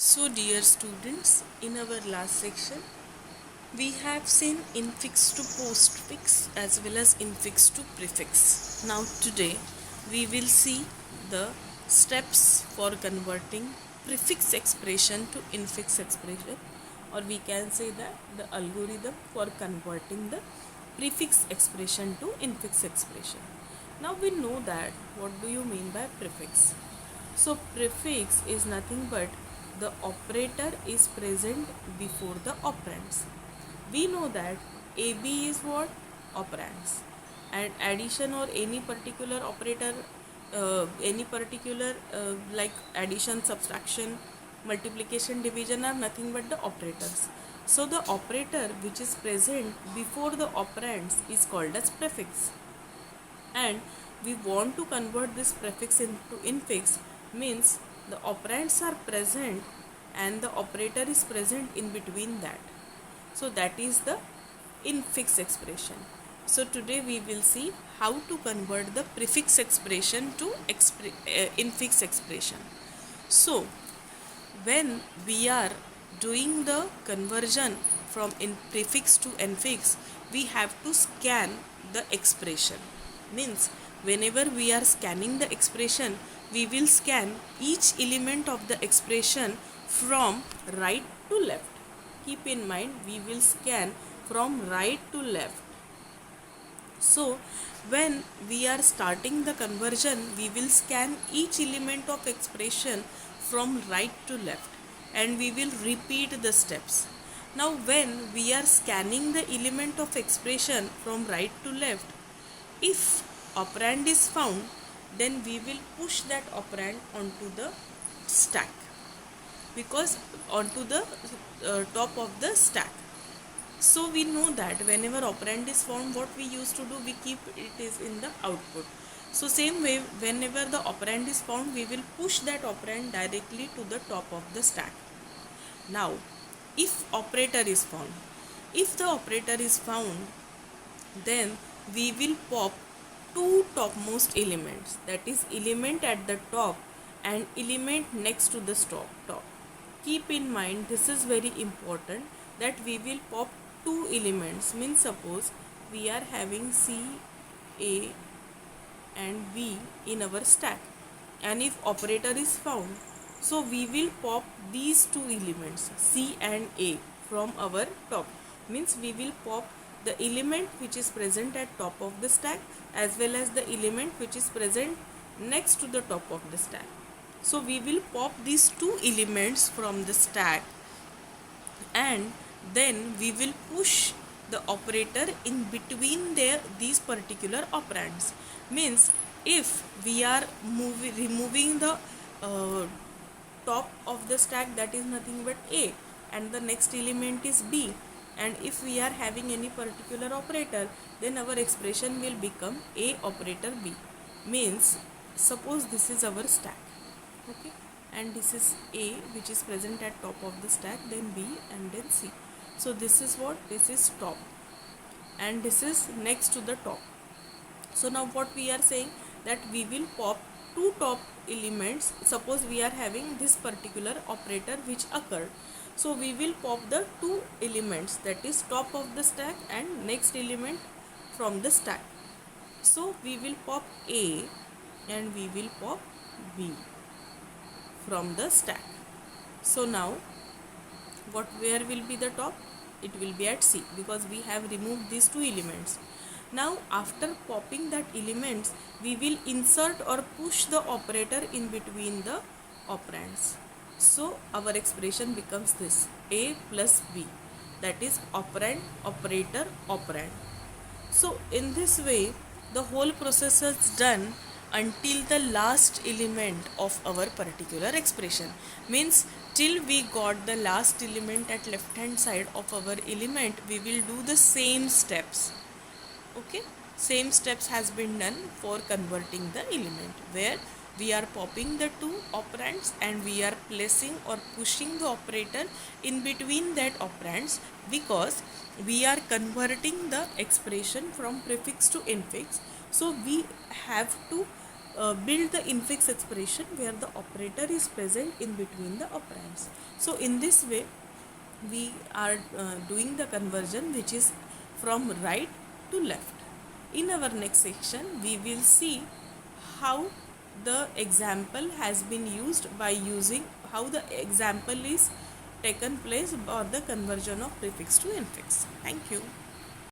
So, dear students, in our last section, we have seen infix to postfix as well as infix to prefix. Now, today we will see the steps for converting prefix expression to infix expression, or we can say that the algorithm for converting the prefix expression to infix expression. Now, we know that what do you mean by prefix? So prefix is nothing but the operator is present before the operands. We know that AB is what? Operands. And addition or any particular operator, like addition, subtraction, multiplication, division are nothing but the operators. So the operator which is present before the operands is called as prefix, and we want to convert this prefix into infix, means the operands are present and the operator is present in between that. So that is the infix expression. So today we will see how to convert the prefix expression to infix expression. So when we are doing the conversion from prefix to infix, we have to scan the expression. Means whenever we are scanning the expression, we will scan each element of the expression from right to left. Keep in mind, we will scan from right to left. So when we are starting the conversion, we will scan each element of expression from right to left, and we will repeat the steps. Now when we are scanning the element of expression from right to left, if operand is found, then we will push that operand onto the stack, because onto the top of the stack. So we know that whenever operand is found, what we used to do, we keep it is in the output. So same way, whenever the operand is found, we will push that operand directly to the top of the stack. Now if operator is found, if the operator is found, then we will pop two topmost elements, that is element at the top and element next to the top. Keep in mind, this is very important, that we will pop two elements. Means suppose we are having C, A and B in our stack, and if operator is found, so we will pop these two elements C and A from our top. Means we will pop the element which is present at top of the stack as well as the element which is present next to the top of the stack. So we will pop these two elements from the stack, and then we will push the operator in between these particular operands. Means if we are removing the top of the stack, that is nothing but A, and the next element is B, and if we are having any particular operator, then our expression will become A operator B. Means suppose this is our stack, okay, and this is A which is present at top of the stack, then B and then C. So this is what? This is top, and this is next to the top. So now what we are saying, that we will pop two top elements. Suppose we are having this particular operator which occurred, so we will pop the two elements, that is top of the stack and next element from the stack. So we will pop A and we will pop B from the stack. So now where will be the top? It will be at C, because we have removed these two elements. Now after popping that elements, we will insert or push the operator in between the operands. So our expression becomes this: A plus B, that is operand, operator, operand. So in this way, the whole process is done until the last element of our particular expression. Means till we got the last element at left hand side of our element, we will do the same steps. Okay, same steps has been done for converting the element, where we are popping the two operands and we are placing or pushing the operator in between that operands, because we are converting the expression from prefix to infix. So we have to build the infix expression where the operator is present in between the operands. So in this way we are doing the conversion which is from right to left. In our next section we will see how the example has been used by using how the example is taken place or the conversion of prefix to infix. Thank you.